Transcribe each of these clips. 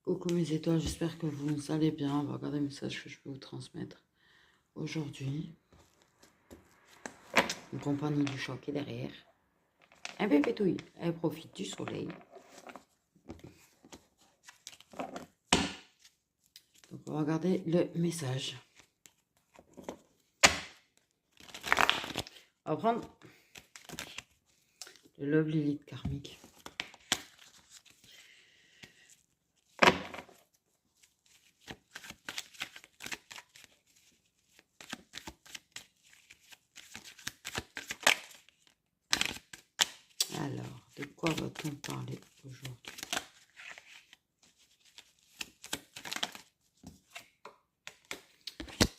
Coucou mes étoiles, j'espère que vous allez bien. On va regarder le message que je peux vous transmettre aujourd'hui. Une compagnie du choc est derrière. Un peu pétouille, elle profite du soleil. Donc on va regarder le message. On va prendre le Love Lilith karmique. Alors, de quoi va-t-on parler aujourd'hui?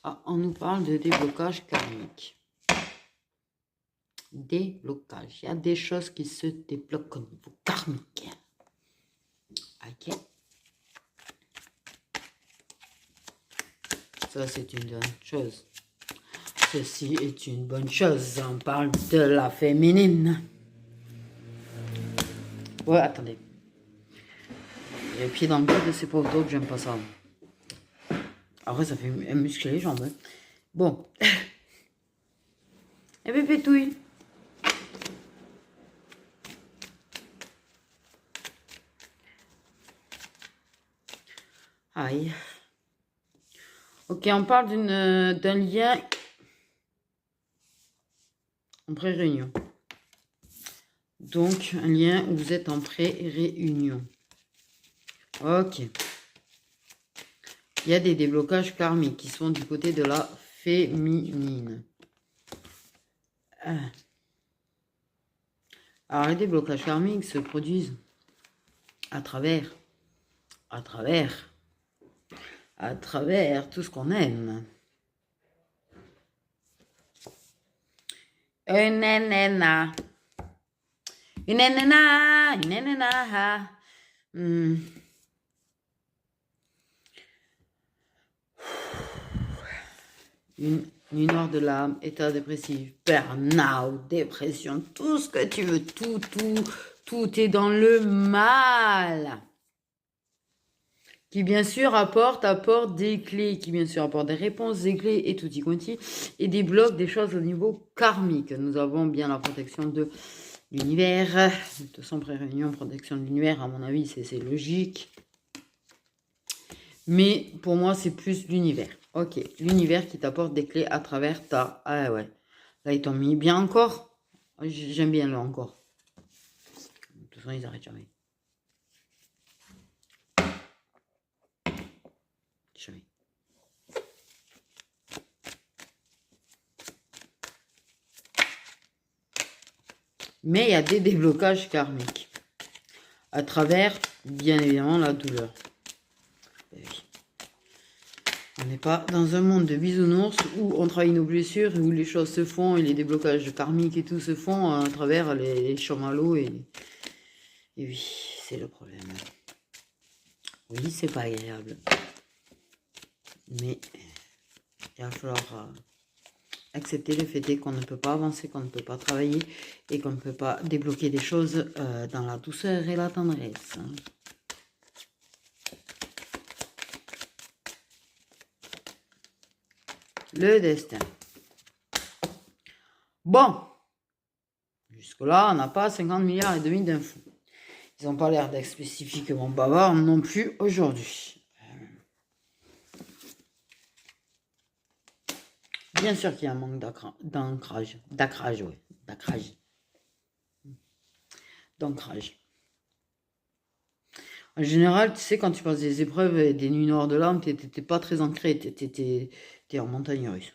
Ah, on nous parle de déblocage karmique. Déblocage. Il y a des choses qui se débloquent au niveau karmique. Ok. Ça, c'est une bonne chose. Ceci est une bonne chose. On parle de la féminine. Ouais, attendez. J'ai le pied dans le dos de ces pauvres dos que j'aime pas ça. Après, ça fait muscler les jambes. Hein. Bon. Et puis, pétouille. Aïe. Ok, on parle d'un lien en pré-réunion. Donc, un lien où vous êtes en pré-réunion. Ok. Il y a des déblocages karmiques qui sont du côté de la féminine. Alors, les déblocages karmiques se produisent à travers tout ce qu'on aime. Une nana. Une noire de l'âme, état dépressif, burn-out, dépression, tout ce que tu veux, tout est dans le mal. Qui bien sûr apporte des clés, qui bien sûr apporte des réponses, des clés et tutti quanti, et débloque des choses au niveau karmique. Nous avons bien la protection de l'univers, de son pré-réunion, protection de l'univers, à mon avis, c'est logique. Mais pour moi, c'est plus l'univers. Ok, l'univers qui t'apporte des clés à travers ta... Ah ouais, là, ils t'ont mis bien encore. J'aime bien le encore. De toute façon, ils n'arrêtent jamais. Jamais. Mais il y a des déblocages karmiques à travers, bien évidemment, la douleur. On n'est pas dans un monde de bisounours où on travaille nos blessures, où les choses se font et les déblocages karmiques et tout se font à travers les chamallows et oui, c'est le problème. Oui, c'est pas agréable. Mais il va falloir accepter le fait qu'on ne peut pas avancer, qu'on ne peut pas travailler et qu'on ne peut pas débloquer des choses dans la douceur et la tendresse. Le destin. Bon. Jusque-là, on n'a pas 50 milliards et demi d'infos. Ils n'ont pas l'air d'être spécifiquement bavards non plus aujourd'hui. Bien sûr qu'il y a un manque d'ancrage. D'ancrage. En général, tu sais, quand tu passes des épreuves et des nuits noires de l'âme, t'étais pas très ancré, t'es en montagne russe.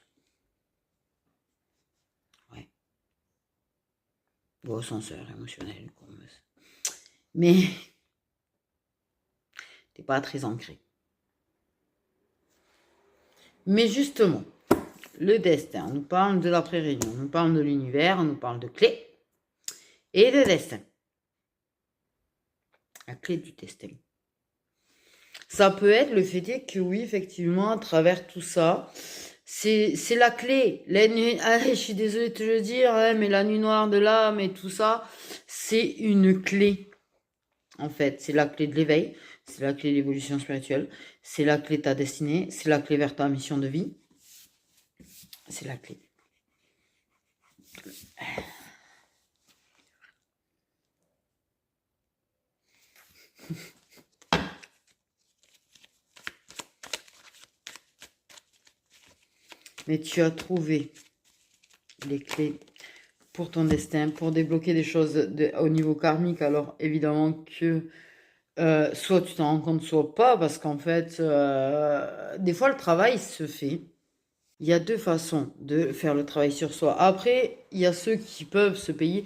Ouais. Au ascenseur émotionnel. Mais t'es pas très ancré. Mais justement, le destin, on nous parle de la pré-réunion, on nous parle de l'univers, on nous parle de clés et de destin. La clé du destin. Ça peut être le fait que oui, effectivement, à travers tout ça, c'est la clé. Je suis désolée de te le dire, hein, mais la nuit noire de l'âme et tout ça, c'est une clé. En fait, c'est la clé de l'éveil. C'est la clé de l'évolution spirituelle. C'est la clé de ta destinée. C'est la clé vers ta mission de vie. C'est la clé. Mais tu as trouvé les clés pour ton destin, pour débloquer des choses au niveau karmique. Alors évidemment que soit tu t'en rends compte, soit pas, parce qu'en fait, des fois le travail se fait. Il y a deux façons de faire le travail sur soi. Après, il y a ceux qui peuvent se payer.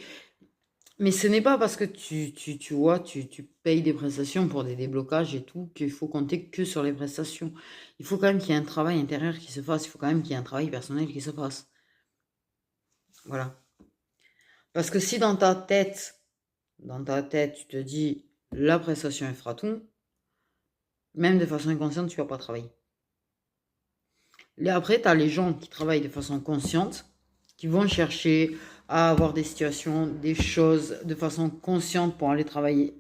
Mais ce n'est pas parce que tu vois, tu payes des prestations pour des déblocages et tout, qu'il faut compter que sur les prestations. Il faut quand même qu'il y ait un travail intérieur qui se fasse. Il faut quand même qu'il y ait un travail personnel qui se fasse. Voilà. Parce que si dans ta tête, tu te dis, la prestation, elle fera tout, même de façon inconsciente, tu vas pas travailler. Et après, tu as les gens qui travaillent de façon consciente, qui vont chercher à avoir des situations, des choses de façon consciente pour aller travailler.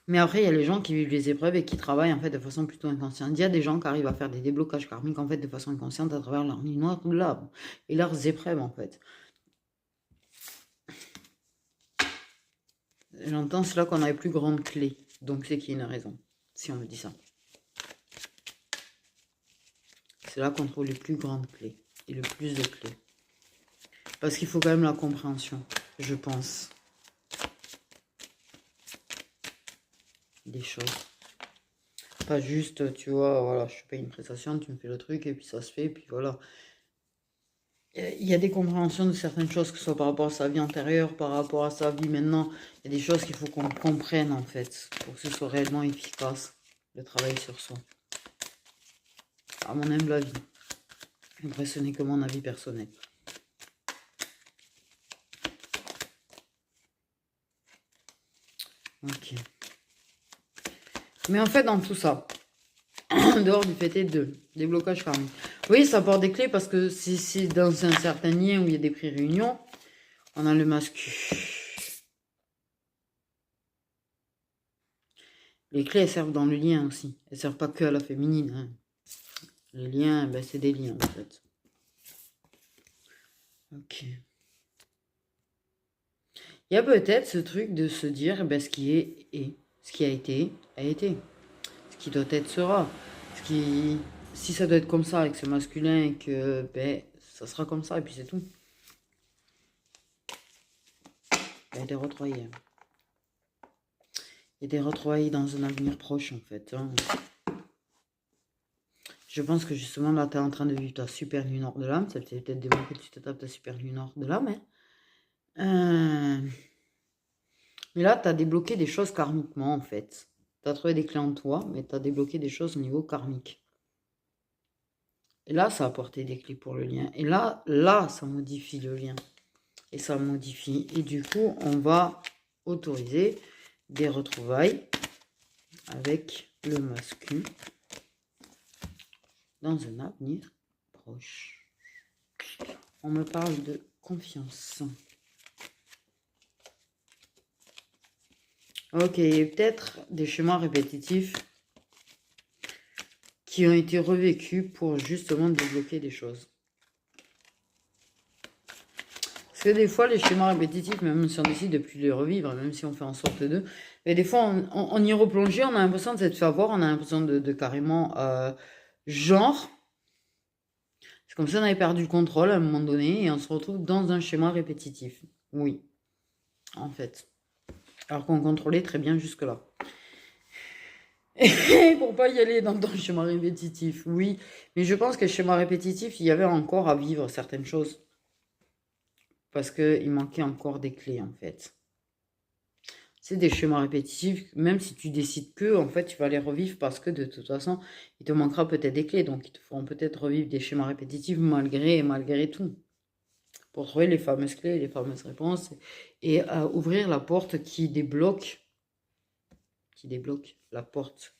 Mais après, il y a les gens qui vivent les épreuves et qui travaillent en fait de façon plutôt inconsciente. Il y a des gens qui arrivent à faire des déblocages karmiques en fait de façon inconsciente à travers leur nuit noire ou là et leurs épreuves en fait. J'entends, c'est là qu'on a les plus grandes clés. Donc c'est qu'il y a une raison, si on me dit ça. C'est là qu'on trouve les plus grandes clés et le plus de clés. Parce qu'il faut quand même la compréhension, je pense. Des choses. Pas juste, tu vois, voilà, je te paye une prestation, tu me fais le truc et puis ça se fait, et puis voilà. Il y a des compréhensions de certaines choses, que ce soit par rapport à sa vie antérieure, par rapport à sa vie maintenant. Il y a des choses qu'il faut qu'on comprenne en fait, pour que ce soit réellement efficace, le travail sur soi. À mon humble avis. Après, ce n'est que mon avis personnel. Ok. Mais en fait, dans tout ça, en dehors du fait de déblocage karmique. Oui, ça apporte des clés parce que c'est dans un certain lien où il y a des pré-réunions, on a le masculin. Les clés, elles servent dans le lien aussi. Elles servent pas que à la féminine. Hein. Les liens, ben, c'est des liens en fait. Ok. Il y a peut-être ce truc de se dire, ben, ce qui est. Ce qui a été, a été. Ce qui doit être sera. Ce qui... Si ça doit être comme ça avec ce masculin et que ben, ça sera comme ça et puis c'est tout. Il y a des retrouvailles. Il y a des retrouvailles dans un avenir proche en fait. Hein. Je pense que justement là tu es en train de vivre ta super nuit nord de l'âme. Ça peut-être des mots que tu te tapes ta super nuit nord de l'âme. Hein. Mais là tu as débloqué des choses karmiquement en fait. Tu as trouvé des clés en toi, mais tu as débloqué des choses au niveau karmique. Et là, ça a apporté des clés pour le lien. Et là, ça modifie le lien. Et ça modifie. Et du coup, on va autoriser des retrouvailles avec le masculin dans un avenir proche. On me parle de confiance. Ok, peut-être des schémas répétitifs qui ont été revêcus pour justement débloquer des choses. Parce que des fois, les schémas répétitifs, même si on décide de plus les revivre, même si on fait en sorte d'eux, mais des fois, on y replonge, on a l'impression de s'être fait avoir, on a l'impression de carrément genre. C'est comme si on avait perdu le contrôle à un moment donné et on se retrouve dans un schéma répétitif. Oui, en fait. Alors qu'on contrôlait très bien jusque-là. Et pour pas y aller dans le schéma répétitif, oui. Mais je pense que le schéma répétitif, il y avait encore à vivre certaines choses. Parce qu'il manquait encore des clés, en fait. C'est des schémas répétitifs, même si tu décides que, en fait, tu vas les revivre parce que de toute façon, il te manquera peut-être des clés. Donc, ils te feront peut-être revivre des schémas répétitifs malgré tout. Pour trouver les fameuses clés, les fameuses réponses. Et ouvrir la porte qui débloque la porte.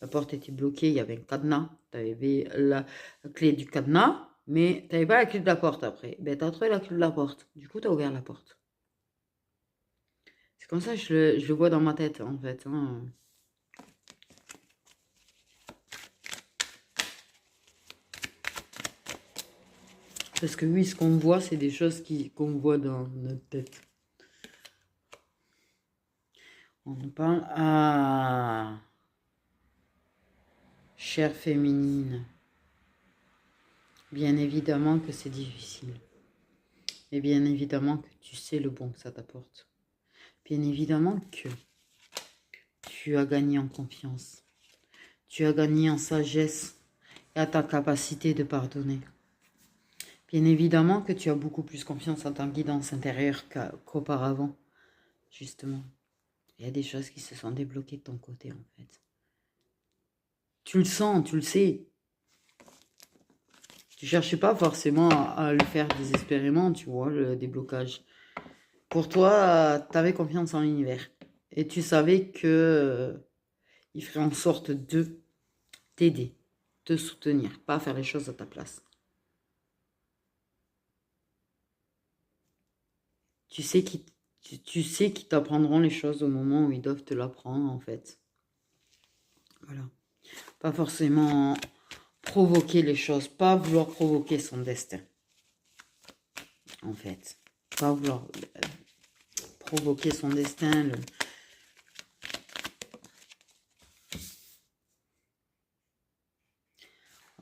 La porte était bloquée, il y avait un cadenas. Tu avais la clé du cadenas, mais tu n'avais pas la clé de la porte après. Ben, tu as trouvé la clé de la porte. Du coup, tu as ouvert la porte. C'est comme ça que je le vois dans ma tête, en fait. Hein. Parce que oui, ce qu'on voit, c'est des choses qu'on voit dans notre tête. On nous parle à chère féminine. Bien évidemment que c'est difficile. Et bien évidemment que tu sais le bon que ça t'apporte. Bien évidemment que tu as gagné en confiance. Tu as gagné en sagesse et à ta capacité de pardonner. Bien évidemment que tu as beaucoup plus confiance en ta guidance intérieure qu'auparavant, justement. Il y a des choses qui se sont débloquées de ton côté, en fait. Tu le sens, tu le sais. Tu cherchais pas forcément à le faire désespérément, tu vois, le déblocage. Pour toi, tu avais confiance en l'univers. Et tu savais que il ferait en sorte de t'aider, te soutenir, pas faire les choses à ta place. Tu sais qu'ils t'apprendront les choses au moment où ils doivent te l'apprendre, en fait. Voilà. Pas forcément provoquer les choses, pas vouloir provoquer son destin. En fait. Pas vouloir provoquer son destin.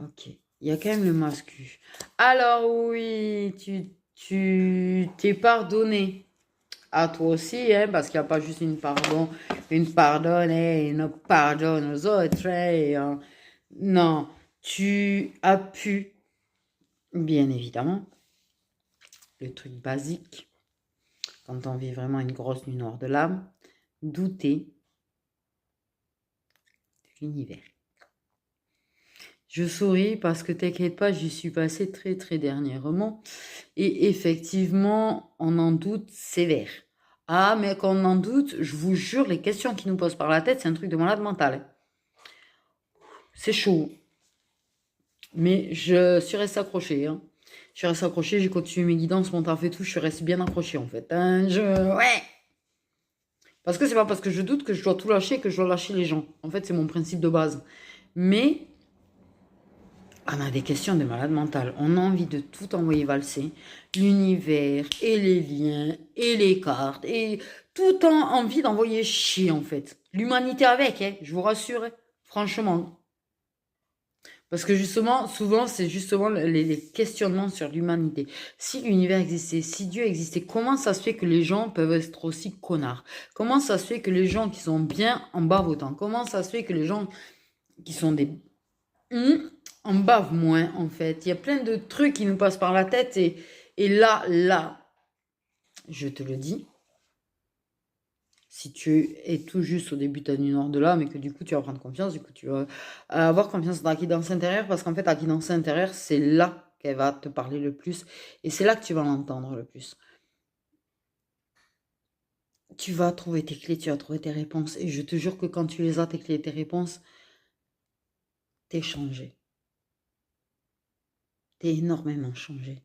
Ok. Il y a quand même le mascu. Alors oui, tu t'es pardonné. À toi aussi, hein, parce qu'il n'y a pas juste une pardonne et une pardonne aux autres. Non, tu as pu, bien évidemment, le truc basique, quand on vit vraiment une grosse nuit noire de l'âme, douter de l'univers. Je souris parce que t'inquiète pas, j'y suis passée très très dernièrement. Et effectivement, on en doute sévère. Ah, mais quand on en doute, je vous jure, les questions qui nous posent par la tête, c'est un truc de malade mental. C'est chaud. Mais je suis restée accrochée. Hein. Je suis restée accrochée, j'ai continué mes guidances, mon taf et tout, je suis restée bien accrochée en fait. Hein, ouais. Parce que c'est pas parce que je doute que je dois tout lâcher, que je dois lâcher les gens. En fait, c'est mon principe de base. Mais on a des questions de malade mental. On a envie de tout envoyer valser. L'univers, et les liens, et les cartes, et tout en envie d'envoyer chier en fait. L'humanité avec, hein, je vous rassure. Hein, franchement. Parce que justement, souvent, c'est justement les questionnements sur l'humanité. Si l'univers existait, si Dieu existait, comment ça se fait que les gens peuvent être aussi connards? Comment ça se fait que les gens qui sont bien en bavent autant? Comment ça se fait que les gens qui sont des en bavent moins, en fait? Il y a plein de trucs qui nous passent par la tête et là, je te le dis, si tu es tout juste au début de ta nuit noire de l'âme et que du coup tu vas prendre confiance, du coup tu vas avoir confiance dans ta guidance intérieure parce qu'en fait ta guidance intérieure c'est là qu'elle va te parler le plus et c'est là que tu vas l'entendre le plus. Tu vas trouver tes clés, tu vas trouver tes réponses et je te jure que quand tu les as tes clés et tes réponses, t'es changé. T'es énormément changé.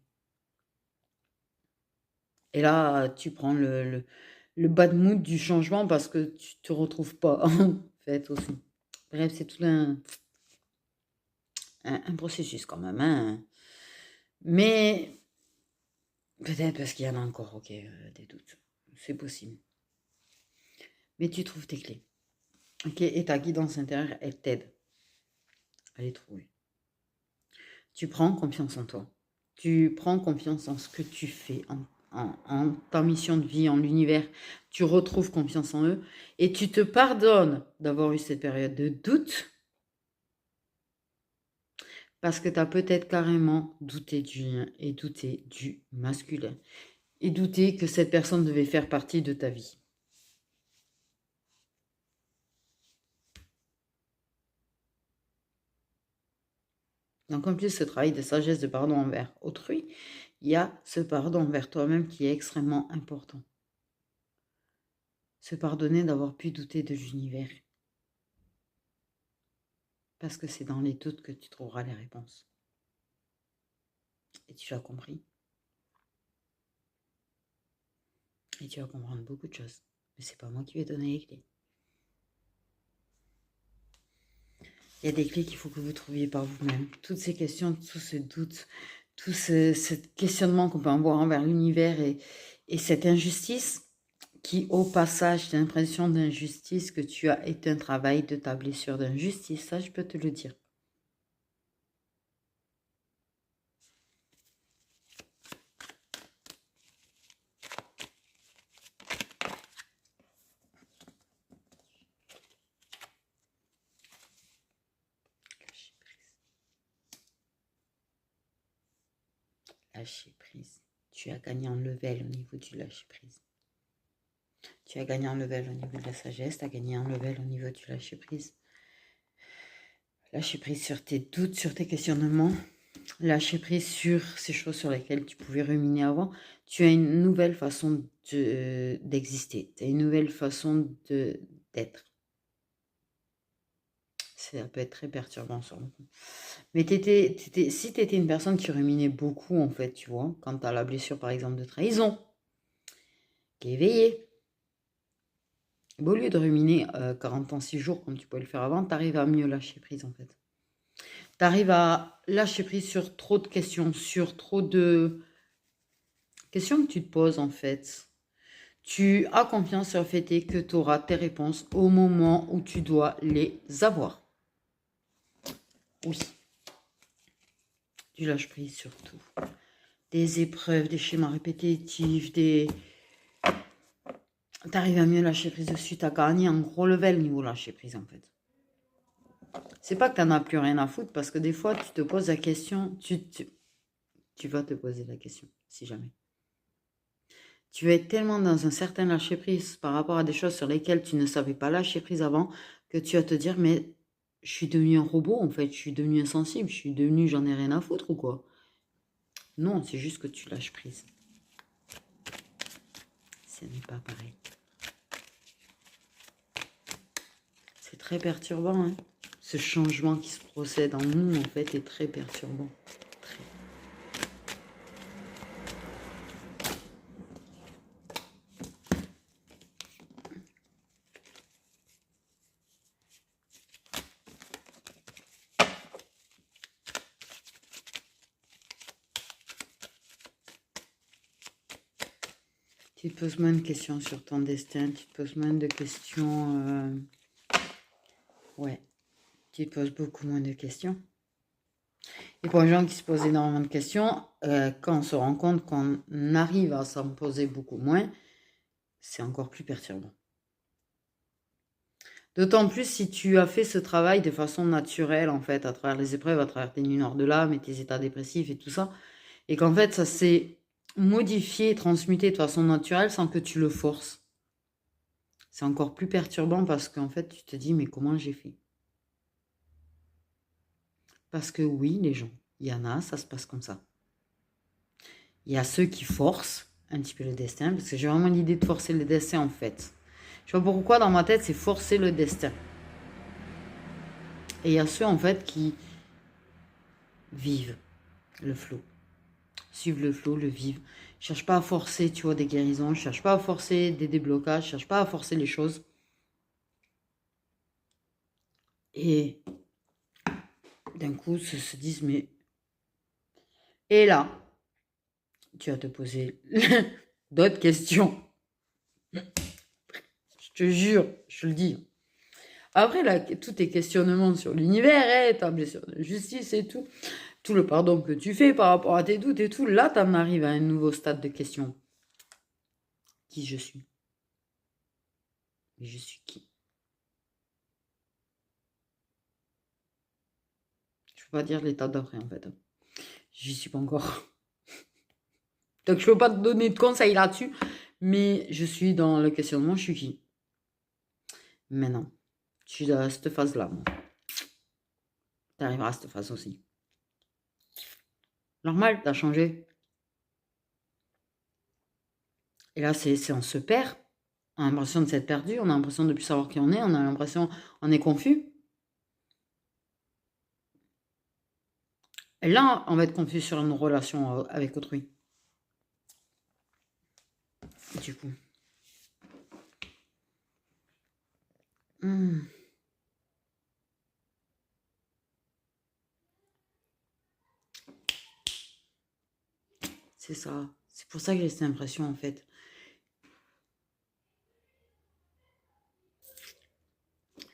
Et là tu prends le bad mood du changement parce que tu te retrouves pas en fait aussi. Bref, c'est tout un processus quand même. Hein. Mais peut-être parce qu'il y en a encore, ok, des doutes. C'est possible. Mais tu trouves tes clés. Ok, et ta guidance intérieure, elle t'aide à les trouver. Tu prends confiance en toi. Tu prends confiance en ce que tu fais, en ta mission de vie, en l'univers. Tu retrouves confiance en eux. Et tu te pardonnes d'avoir eu cette période de doute. Parce que tu as peut-être carrément douté du lien et douté du masculin. Et douté que cette personne devait faire partie de ta vie. Donc en plus ce travail de sagesse, de pardon envers autrui, il y a ce pardon envers toi-même qui est extrêmement important. Se pardonner d'avoir pu douter de l'univers. Parce que c'est dans les doutes que tu trouveras les réponses. Et tu as compris. Et tu vas comprendre beaucoup de choses. Mais c'est pas moi qui vais donner les clés. Il y a des clés qu'il faut que vous trouviez par vous-même. Toutes ces questions, tous ces doutes, tout ce questionnement qu'on peut avoir envers l'univers et cette injustice qui, au passage, t'as l'impression d'injustice que tu as été un travail de ta blessure d'injustice. Ça, je peux te le dire. Lâcher prise. Tu as gagné en level au niveau du lâcher prise. Tu as gagné en level au niveau de la sagesse, tu as gagné en level au niveau du lâcher prise. Lâcher prise sur tes doutes, sur tes questionnements. Lâcher prise sur ces choses sur lesquelles tu pouvais ruminer avant. Tu as une nouvelle façon d'exister. Tu as une nouvelle façon d'être. Ça peut être très perturbant sur le coup. Mais si tu étais une personne qui ruminait beaucoup, en fait, tu vois, quand tu as la blessure, par exemple, de trahison, qui est éveillée, au lieu de ruminer 40 ans, 6 jours, comme tu pouvais le faire avant, tu arrives à mieux lâcher prise, en fait. Tu arrives à lâcher prise sur trop de questions, sur trop de questions que tu te poses, en fait. Tu as confiance sur le fait que tu auras tes réponses au moment où tu dois les avoir. Oui. Tu lâches prise sur tout. Des épreuves, des schémas répétitifs, T'arrives à mieux lâcher prise dessus, t'as gagné un gros level niveau lâcher prise, en fait. C'est pas que t'en as plus rien à foutre, parce que des fois, tu te poses la question, tu vas te poser la question, si jamais. Tu vas être tellement dans un certain lâcher prise par rapport à des choses sur lesquelles tu ne savais pas lâcher prise avant, que tu vas te dire, mais je suis devenu un robot, en fait, je suis devenu insensible, je suis devenu, j'en ai rien à foutre ou quoi? Non, c'est juste que tu lâches prise. Ce n'est pas pareil. C'est très perturbant, hein. Ce changement qui se procède en nous, en fait, est très perturbant. Très. Tu te poses moins de questions sur ton destin, tu te poses moins de questions... Ouais, tu te poses beaucoup moins de questions. Et pour les gens qui se posent énormément de questions, quand on se rend compte qu'on arrive à s'en poser beaucoup moins, c'est encore plus perturbant. D'autant plus si tu as fait ce travail de façon naturelle, en fait, à travers les épreuves, à travers tes nuits noires de l'âme et tes états dépressifs et tout ça, et qu'en fait, ça s'est modifié et transmuté de façon naturelle sans que tu le forces. C'est encore plus perturbant parce qu'en fait, tu te dis, mais comment j'ai fait? Parce que oui, les gens, il y en a, ça se passe comme ça. Il y a ceux qui forcent un petit peu le destin, parce que j'ai vraiment l'idée de forcer le destin, en fait. Je sais pas pourquoi, dans ma tête, c'est forcer le destin. Et il y a ceux, en fait, qui vivent le flot. Suivre le flot, le vivre. Je cherche pas à forcer, tu vois, des guérisons. Je cherche pas à forcer des déblocages. Je cherche pas à forcer les choses. Et d'un coup, se disent, mais... Et là, tu vas te poser d'autres questions. Je te jure, je le dis. Après, là, tous tes questionnements sur l'univers, ta blessure de justice et tout le pardon que tu fais par rapport à tes doutes et tout, là, t'en arrives à un nouveau stade de question. Qui je suis? Mais je suis qui? Je peux pas dire l'état d'après, en fait. J'y suis pas encore. Donc, je peux pas te donner de conseils là-dessus, mais je suis dans le questionnement, je suis qui? Maintenant, je suis dans cette phase-là, moi. T'arriveras à cette phase aussi. Normal, t'as changé. Et là, on se perd. On a l'impression de s'être perdu, on a l'impression de ne plus savoir qui on est, on a l'impression, on est confus. Et là, on va être confus sur une relation avec autrui. Et du coup. C'est ça. C'est pour ça que j'ai cette impression, en fait.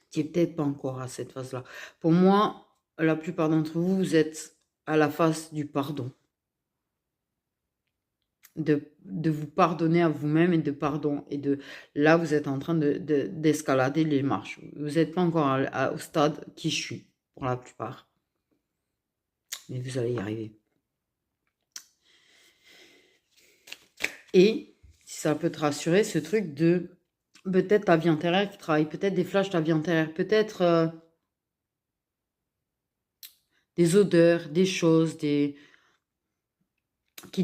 Qui est peut-être pas encore à cette phase-là. Pour moi, la plupart d'entre vous, vous êtes à la phase du pardon. De vous pardonner à vous-même et de pardon. Et de là, vous êtes en train d'escalader les marches. Vous n'êtes pas encore au stade qui je suis, pour la plupart. Mais vous allez y arriver. Et si ça peut te rassurer, ce truc de peut-être ta vie antérieure qui travaille, peut-être des flashs de ta vie antérieure, peut-être des odeurs, des choses, qui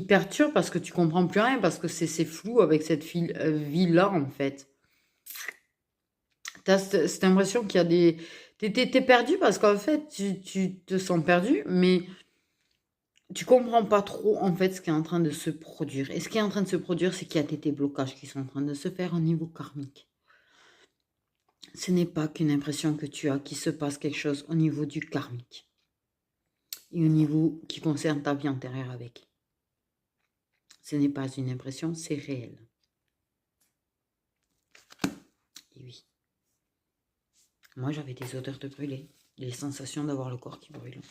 te perturbent parce que tu comprends plus rien, parce que c'est flou avec cette vie-là, en fait. Tu as cette impression qu'il y a des... T'es perdu parce qu'en fait, tu te sens perdu, mais tu comprends pas trop, en fait, ce qui est en train de se produire. Et ce qui est en train de se produire, c'est qu'il y a des blocages qui sont en train de se faire au niveau karmique. Ce n'est pas qu'une impression que tu as, qu'il se passe quelque chose au niveau du karmique. Et au niveau qui concerne ta vie antérieure avec. Ce n'est pas une impression, c'est réel. Et oui. Moi, j'avais des odeurs de brûler, des sensations d'avoir le corps qui brûle.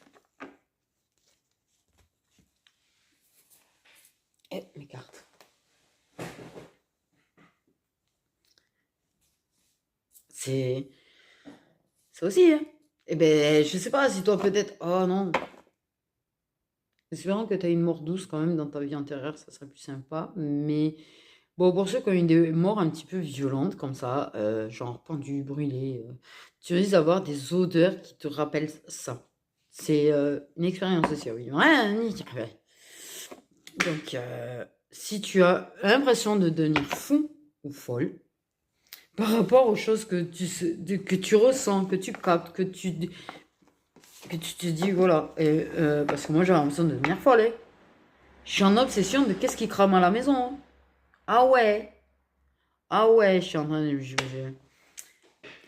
Et mes cartes. C'est ça aussi, hein. Eh ben, je sais pas si toi peut-être... Oh non. Espérons que tu as une mort douce quand même dans ta vie antérieure, ça serait plus sympa. Mais bon, pour ceux qui ont eu des morts un petit peu violentes comme ça, genre pendu, brûlé, tu risques d'avoir des odeurs qui te rappellent ça. C'est une expérience aussi, oui. Ouais. Donc, si tu as l'impression de devenir fou ou folle par rapport aux choses que tu ressens, que tu captes, que tu te dis, voilà, parce que moi j'avais l'impression de devenir folle. Hein. Je suis en obsession de qu'est-ce qui crame à la maison. Hein. Ah ouais. Ah ouais, je suis en train de...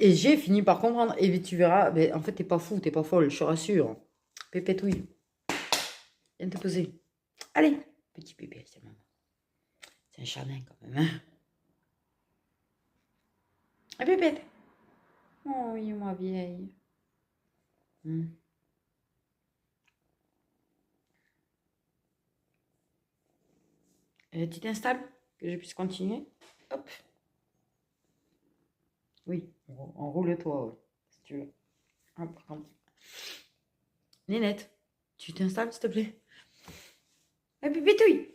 Et j'ai fini par comprendre. Et tu verras, mais en fait, t'es pas fou, t'es pas folle, je te rassure. Pépétouille. Viens te poser. Allez, petit bébé, c'est maman. C'est un charmin quand même, hein. Ah, pépette. Oh oui, ma vieille. Tu t'installes, que je puisse continuer. Hop. Oui, enroule-toi, ouais, si tu veux. Hop, hop. Nénette, tu t'installes, s'il te plaît. Et puis pétouille.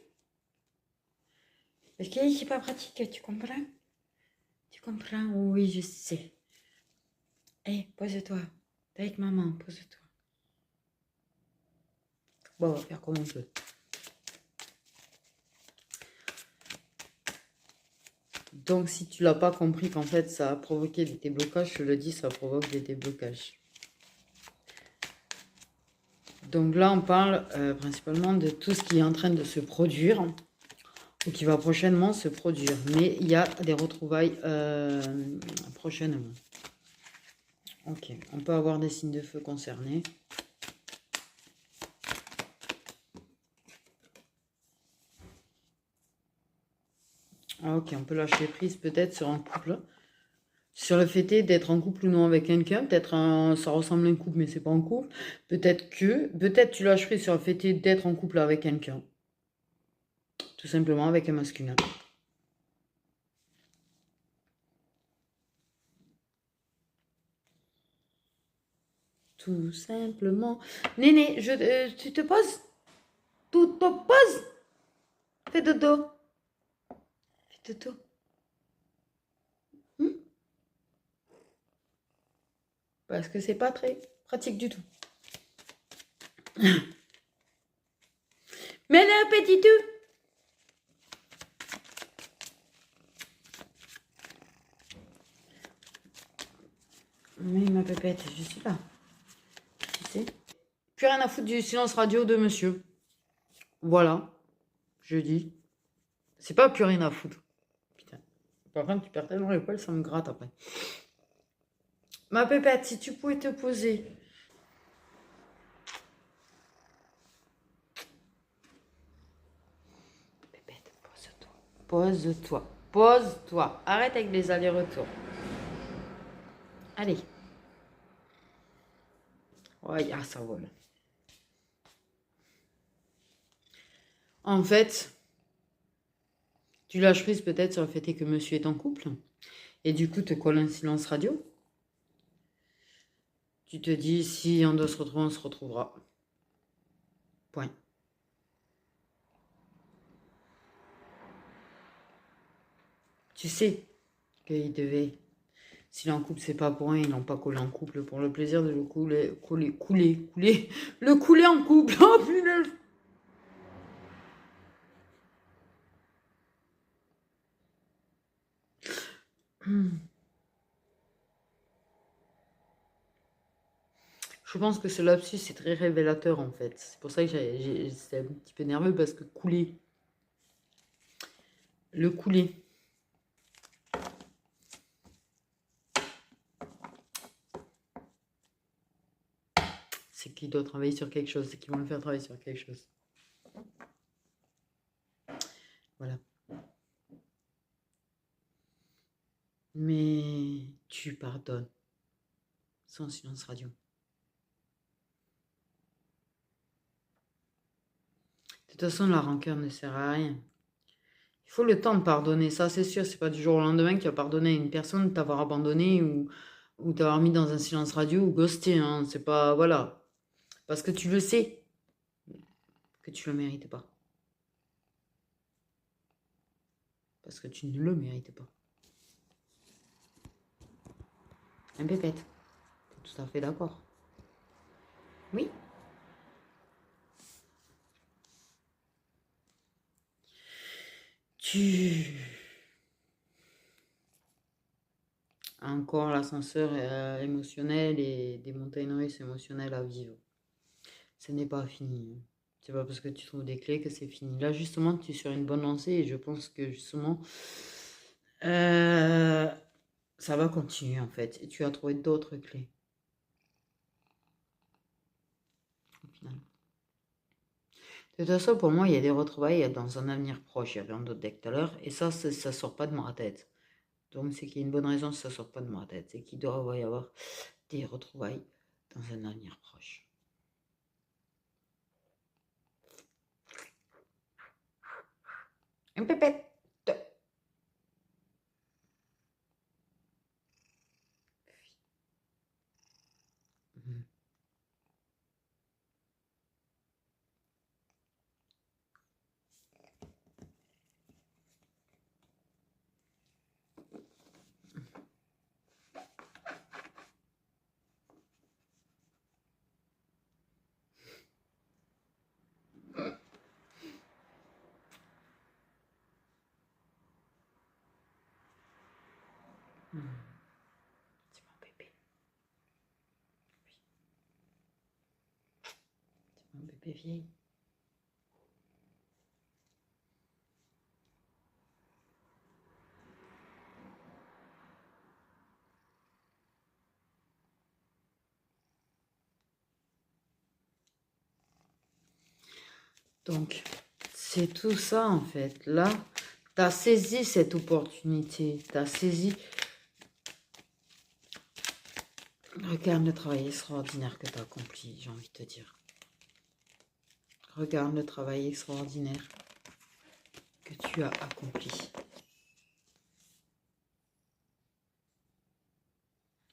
Parce que c'est pas pratique, tu comprends? Tu comprends? Oui, je sais. Hé, pose-toi. T'es avec maman, pose-toi. Bon, on va faire comme on peut. Donc, si tu l'as pas compris qu'en fait, ça a provoqué des déblocages, je te le dis, ça provoque des déblocages. Donc là, on parle principalement de tout ce qui est en train de se produire ou qui va prochainement se produire. Mais il y a des retrouvailles prochainement. Ok, on peut avoir des signes de feu concernés. Ok, on peut lâcher prise peut-être sur un couple. Sur le fait d'être en couple ou non avec quelqu'un. Peut-être ça ressemble à un couple, mais c'est pas un couple. Peut-être tu lâches prise sur le fait d'être en couple avec quelqu'un. Tout simplement avec un masculin. Tout simplement. Néné, tu te poses? Tu te poses? Fais dodo. Fais dodo. Parce que c'est pas très pratique du tout. Mais le petit tout. Mais ma pépette, je suis là. Tu sais. Plus rien à foutre du silence radio de monsieur. Voilà. Je dis. C'est pas plus rien à foutre. Putain. Par contre, tu perds tellement les poils, ça me gratte après. Ma pépette, si tu pouvais te poser. Pose-toi. Pose-toi. Arrête avec les allers-retours. Allez. Ouais, ah, ça vole. En fait, tu lâches prise peut-être sur le fait que monsieur est en couple. Et du coup, te colle un silence radio. Tu te dis, si on doit se retrouver, on se retrouvera. Point. Tu sais qu'il devait... S'il est en couple, c'est pas pour rien. Ils l'ont pas collé en couple pour le plaisir de le couler. Le couler en couple. Oh, punaise. Je pense que ce lapsus est très révélateur en fait. C'est pour ça que j'étais un petit peu nerveux parce que couler. Le couler. C'est qu'il doit travailler sur quelque chose. C'est qu'ils vont le faire travailler sur quelque chose. Voilà. Mais tu pardonnes. Sans silence radio. De toute façon, la rancœur ne sert à rien. Il faut le temps de pardonner, ça c'est sûr. C'est pas du jour au lendemain que tu vas pardonner à une personne de t'avoir abandonné ou t'avoir mis dans un silence radio ou ghosté. Hein. C'est pas... Voilà. Parce que tu le sais que tu le mérites pas. Parce que tu ne le mérites pas. Un pépette. T'es tout à fait d'accord. Oui. Tu as encore l'ascenseur émotionnel et des montagnes russes émotionnelles à vivre. Ce n'est pas fini. C'est pas parce que tu trouves des clés que c'est fini. Là, justement, tu es sur une bonne lancée et je pense que justement, ça va continuer en fait. Et tu as trouvé d'autres clés. Au final. De toute façon, pour moi, il y a des retrouvailles dans un avenir proche. Il y avait un autre deck tout à l'heure. Et ça sort pas de ma tête. Donc, c'est qu'il y a une bonne raison si ça sort pas de ma tête. C'est qu'il doit y avoir des retrouvailles dans un avenir proche. Un pépette. C'est mon bébé. C'est mon bébé vieille. Donc, c'est tout ça en fait. Là, tu as saisi cette opportunité. Tu as saisi... Regarde le travail extraordinaire que tu as accompli, j'ai envie de te dire. Regarde le travail extraordinaire que tu as accompli.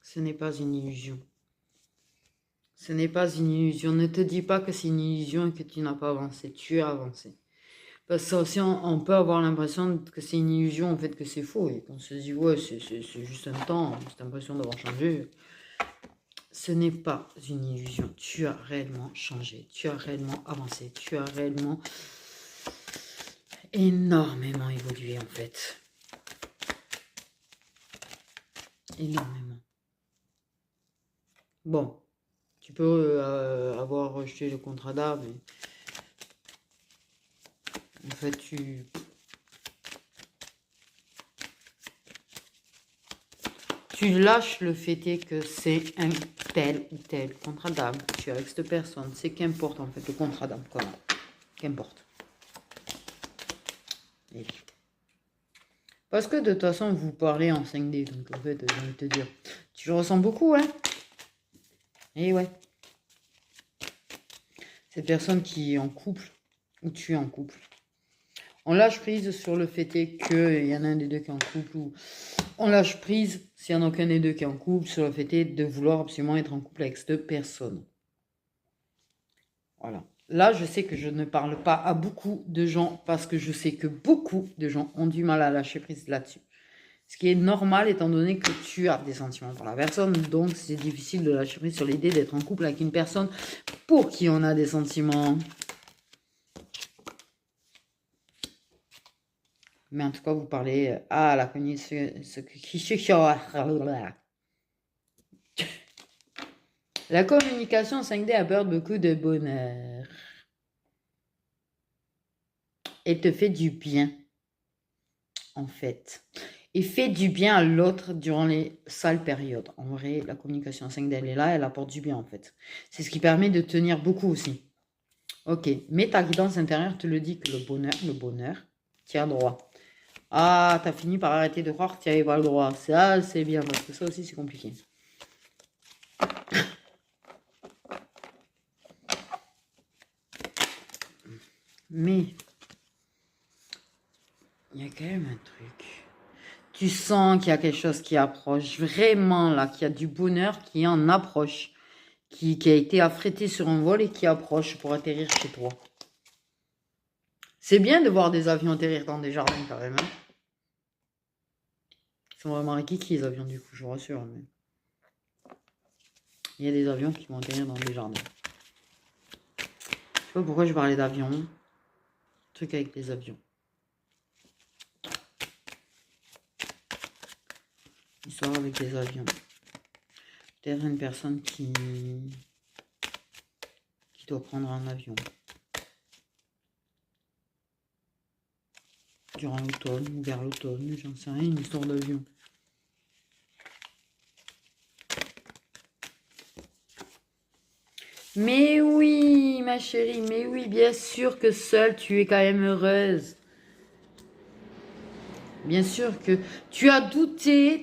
Ce n'est pas une illusion. Ce n'est pas une illusion. Ne te dis pas que c'est une illusion et que tu n'as pas avancé. Tu as avancé. Parce que ça aussi, on peut avoir l'impression que c'est une illusion, en fait, que c'est faux. Et qu'on se dit, ouais, c'est juste un temps, cette impression d'avoir changé. Ce n'est pas une illusion. Tu as réellement changé. Tu as réellement avancé. Tu as réellement énormément évolué, en fait. Énormément. Bon. Tu peux avoir rejeté le contrat d'art, mais en fait, tu lâches le fait que c'est un tel ou tel contrat d'âme. Tu es avec cette personne. C'est qu'importe en fait le contrat d'âme. Qu'importe. Parce que de toute façon, vous parlez en 5D. Donc en fait, j'ai envie de te dire, tu le ressens beaucoup, hein. Et ouais. Cette personne qui est en couple, ou tu es en couple. On lâche prise sur le fait qu'il y en a un des deux qui est en couple, ou on lâche prise s'il n'y en a aucun des deux qui est en couple, sur le fait de vouloir absolument être en couple avec cette personne. Voilà. Là, je sais que je ne parle pas à beaucoup de gens parce que je sais que beaucoup de gens ont du mal à lâcher prise là-dessus. Ce qui est normal étant donné que tu as des sentiments pour la personne. Donc, c'est difficile de lâcher prise sur l'idée d'être en couple avec une personne pour qui on a des sentiments. Mais en tout cas, vous parlez à la La communication 5D apporte beaucoup de bonheur. Et te fait du bien. En fait. Et fait du bien à l'autre durant les sales périodes. En vrai, la communication 5D, elle est là, elle apporte du bien en fait. C'est ce qui permet de tenir beaucoup aussi. Ok, mais ta guidance intérieure te le dit que le bonheur, tu as droit. Ah, t'as fini par arrêter de croire que tu n'avais pas le droit. Ça, c'est bien, parce que ça aussi, c'est compliqué. Mais, il y a quand même un truc. Tu sens qu'il y a quelque chose qui approche. Vraiment, là, qu'il y a du bonheur qui en approche. Qui a été affrété sur un vol et qui approche pour atterrir chez toi. C'est bien de voir des avions atterrir dans des jardins, quand même. Hein. Ils sont vraiment rikiki, les avions, du coup, je vous rassure. Mais... il y a des avions qui vont atterrir dans des jardins. Je sais pas pourquoi je parlais d'avions. Truc avec les avions. Histoire avec les avions. Peut-être une personne qui doit prendre un avion. Durant l'automne, ou vers l'automne, j'en sais rien, une histoire d'avion. Mais oui, ma chérie, mais oui, bien sûr que seule, tu es quand même heureuse. Bien sûr que tu as douté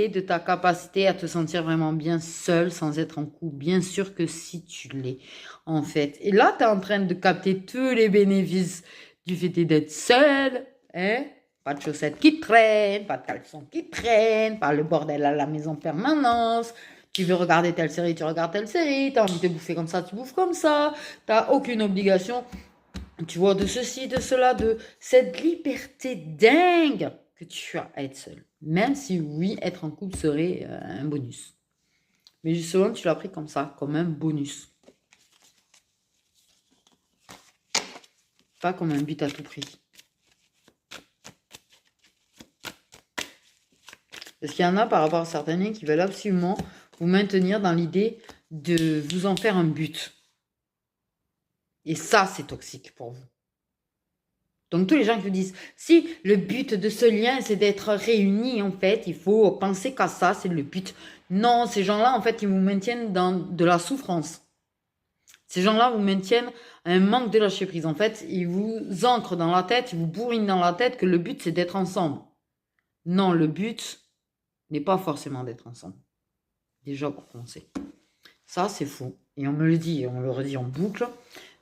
de ta capacité à te sentir vraiment bien seule sans être en couple. Bien sûr que si tu l'es, en fait. Et là, tu es en train de capter tous les bénéfices du fait d'être seule. Hein? Pas de chaussettes qui traînent, pas de caleçons qui traînent, pas le bordel à la maison en permanence. Tu veux regarder telle série, tu regardes telle série. Tu as envie de bouffer comme ça, tu bouffes comme ça. Tu n'as aucune obligation. Tu vois, de ceci, de cela, de cette liberté dingue que tu as à être seule. Même si, oui, être en couple serait un bonus. Mais justement, tu l'as pris comme ça, comme un bonus. Pas comme un but à tout prix. Parce qu'il y en a par rapport à certains liens qui veulent absolument vous maintenir dans l'idée de vous en faire un but. Et ça, c'est toxique pour vous. Donc tous les gens qui vous disent, si le but de ce lien, c'est d'être réunis, en fait, il faut penser qu'à ça, c'est le but. Non, ces gens-là, en fait, ils vous maintiennent dans de la souffrance. Ces gens-là vous maintiennent un manque de lâcher prise. En fait, ils vous ancrent dans la tête, ils vous bourrinent dans la tête que le but, c'est d'être ensemble. Non, le but n'est pas forcément d'être ensemble. Déjà, pour commencer. Ça, c'est faux. Et on me le dit, on le redit en boucle.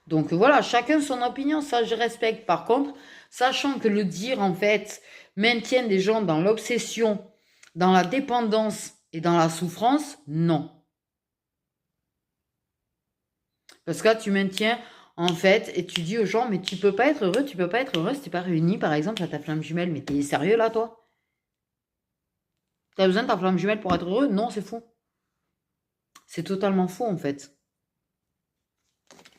Donc voilà, chacun son opinion, ça je respecte. Par contre, sachant que le dire, en fait, maintient des gens dans l'obsession, dans la dépendance et dans la souffrance, non. Parce que là, tu maintiens, en fait, et tu dis aux gens, mais tu peux pas être heureux si t'es pas réuni, par exemple, à ta flamme jumelle. Mais t'es sérieux là, toi? T'as besoin de ta flamme jumelle pour être heureux? Non, c'est faux. C'est totalement faux, en fait.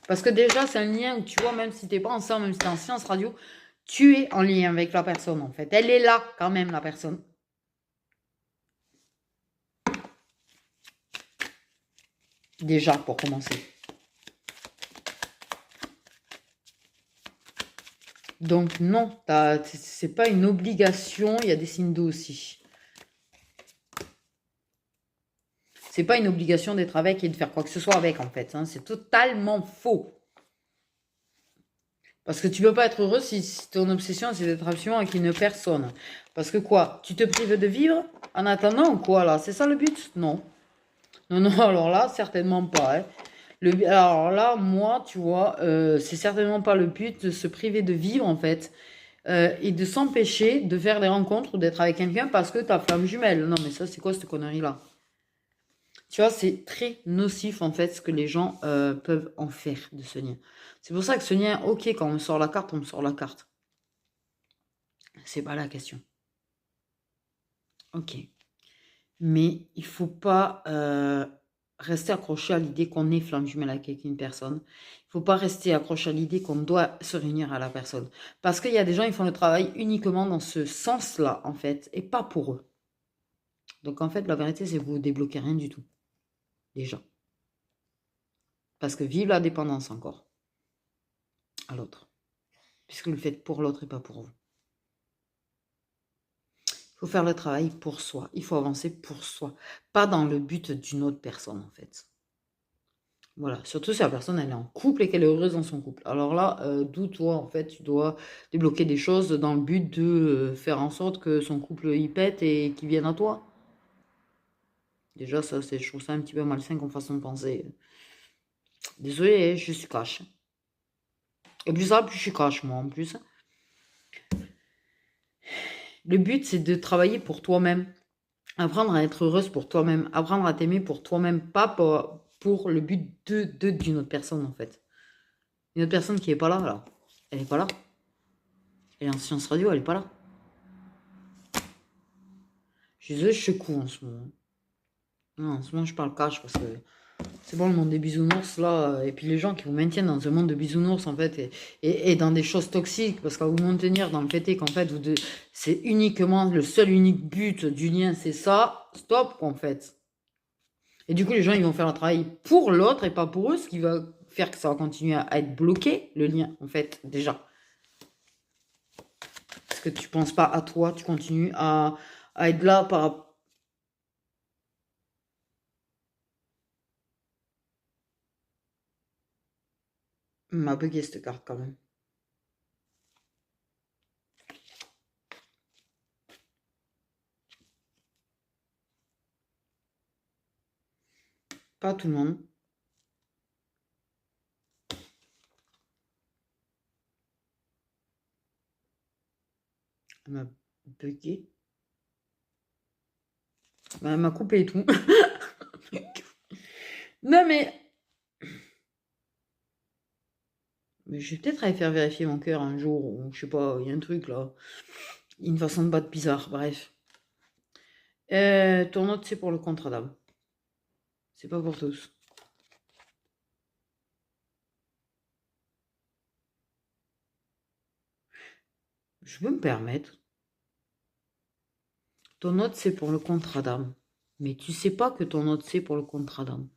Parce que déjà, c'est un lien où tu vois, même si t'es pas ensemble, même si t'es en séance radio, tu es en lien avec la personne, en fait. Elle est là, quand même, la personne. Déjà, pour commencer. Donc, non, c'est pas une obligation, il y a des signes d'eau aussi. C'est pas une obligation d'être avec et de faire quoi que ce soit avec, en fait. Hein. C'est totalement faux. Parce que tu peux pas être heureux si ton obsession, c'est d'être absolument avec une personne. Parce que quoi? Tu te prives de vivre en attendant ou quoi, là? C'est ça le but? Non. Non, non, alors là, certainement pas, hein. Alors là, moi, tu vois, c'est certainement pas le but de se priver de vivre, en fait, et de s'empêcher de faire des rencontres ou d'être avec quelqu'un parce que t'as flamme jumelle. Non, mais ça, c'est quoi cette connerie-là? Tu vois, c'est très nocif, en fait, ce que les gens peuvent en faire de ce lien. C'est pour ça que ce lien, ok, quand on me sort la carte, on me sort la carte. C'est pas la question. Ok. Mais il faut pas rester accroché à l'idée qu'on est flamme jumelle avec une personne. Il faut pas rester accroché à l'idée qu'on doit se réunir à la personne. Parce qu'il y a des gens, ils font le travail uniquement dans ce sens-là, en fait, et pas pour eux. Donc, en fait, la vérité, c'est que vous ne débloquez rien du tout, déjà. Parce que vive la dépendance encore à l'autre. Puisque vous le faites pour l'autre et pas pour vous. Il faut faire le travail pour soi. Il faut avancer pour soi. Pas dans le but d'une autre personne, en fait. Voilà, surtout si la personne elle est en couple et qu'elle est heureuse dans son couple. Alors là, d'où toi, en fait, tu dois débloquer des choses dans le but de faire en sorte que son couple y pète et qu'il vienne à toi. Déjà, ça, je trouve ça un petit peu malsain comme façon de penser. Désolée, je suis cash. Et plus ça, plus je suis cash, moi, en plus. Le but, c'est de travailler pour toi-même. Apprendre à être heureuse pour toi-même. Apprendre à t'aimer pour toi-même, pas pour le but d'une autre personne, en fait. Une autre personne qui est pas là, là. Elle est pas là. Elle est en science radio, elle est pas là. Je suis désolée, je secoue en ce moment. Non, en ce moment, je parle cash parce que c'est bon le monde des bisounours là. Et puis les gens qui vous maintiennent dans un monde de bisounours en fait et dans des choses toxiques parce qu'à vous maintenir dans le fait est qu'en fait c'est uniquement le seul unique but du lien, c'est ça. Stop en fait. Et du coup, les gens ils vont faire le travail pour l'autre et pas pour eux, ce qui va faire que ça va continuer à être bloqué le lien en fait déjà. Parce que tu penses pas à toi, tu continues à être là par rapport. M'a bugué cette carte quand même. Pas tout le monde. Elle m'a bugué. Elle m'a coupé et tout. Non mais je vais peut-être aller faire vérifier mon cœur un jour, ou je sais pas, il y a un truc là. Une façon de battre bizarre, bref. Ton note, c'est pour le contrat d'âme. C'est pas pour tous. Je peux me permettre. Ton note, c'est pour le contrat d'âme. Mais tu sais pas que ton note, c'est pour le contrat d'âme.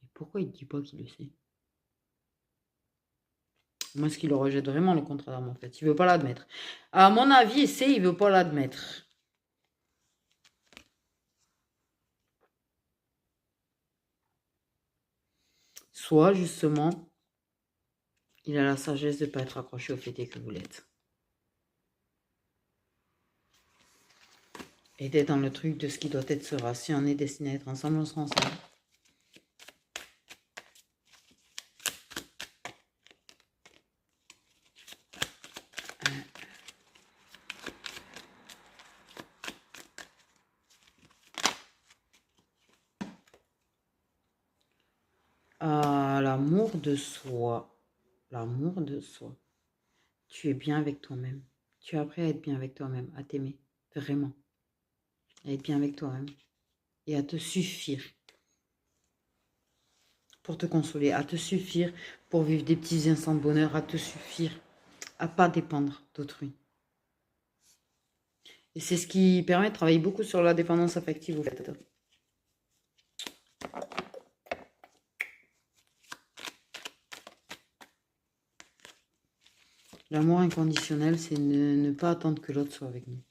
Mais pourquoi il dit pas qu'il le sait? Moi, est-ce qu'il le rejette vraiment le contrat d'âme en fait? Il veut pas l'admettre. À mon avis, il veut pas l'admettre. Soit, justement, il a la sagesse de ne pas être accroché au fait que vous l'êtes. Et d'être dans le truc de ce qui doit être sera. Si on est destiné à être ensemble, on sera ensemble. L'amour de soi. L'amour de soi. Tu es bien avec toi-même. Tu es appris à être bien avec toi-même, à t'aimer. Vraiment. À être bien avec toi-même. Et à te suffire. Pour te consoler. À te suffire pour vivre des petits instants de bonheur. À te suffire. À pas dépendre d'autrui. Et c'est ce qui permet de travailler beaucoup sur la dépendance affective, au fait. L'amour inconditionnel, c'est ne pas attendre que l'autre soit avec nous.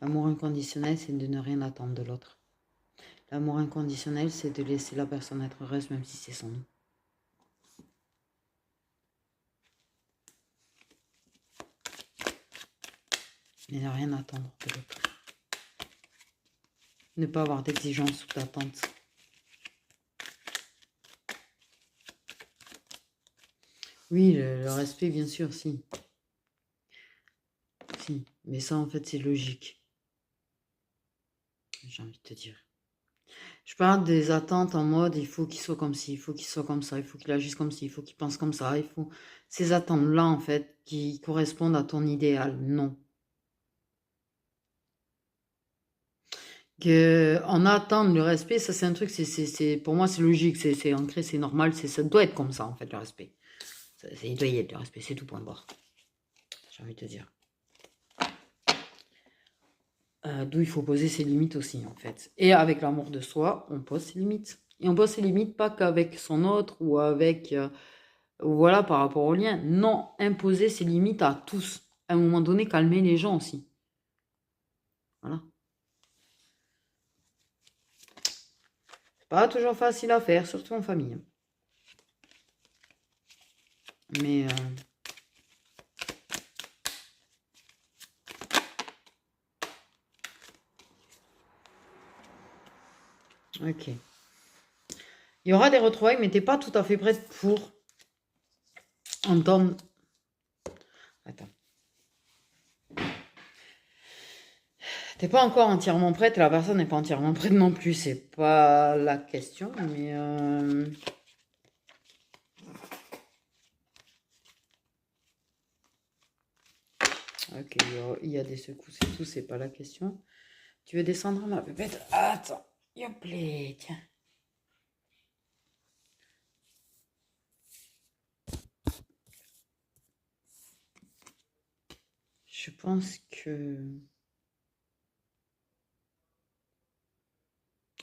L'amour inconditionnel, c'est de ne rien attendre de l'autre. L'amour inconditionnel, c'est de laisser la personne être heureuse, même si c'est son nous. Et ne rien attendre de l'autre. Ne pas avoir d'exigence ou d'attente. Oui, le respect, bien sûr, si. Si, mais ça, en fait, c'est logique. J'ai envie de te dire. Je parle des attentes en mode, il faut qu'il soit comme ci, il faut qu'il soit comme ça, il faut qu'il agisse comme ci, il faut qu'il pense comme ça, il faut... Ces attentes-là, en fait, qui correspondent à ton idéal, non. En attendre le respect, ça c'est un truc, pour moi c'est logique, c'est ancré, c'est normal, ça doit être comme ça en fait le respect. Il doit y être le respect, c'est tout point barre. J'ai envie de te dire. D'où il faut poser ses limites aussi en fait. Et avec l'amour de soi, on pose ses limites. Et on pose ses limites pas qu'avec son autre ou avec, voilà, par rapport au lien. Non, imposer ses limites à tous. À un moment donné, calmer les gens aussi. Voilà. C'est pas toujours facile à faire, surtout en famille. Mais... ok. Il y aura des retrouvailles, mais t'es pas tout à fait prête pour entendre... Attends. T'es pas encore entièrement prête, la personne n'est pas entièrement prête non plus. C'est pas la question, mais... Ok, il y a des secousses et tout, c'est pas la question. Tu veux descendre ma pépette? Attends, hop là, tiens. Je pense que...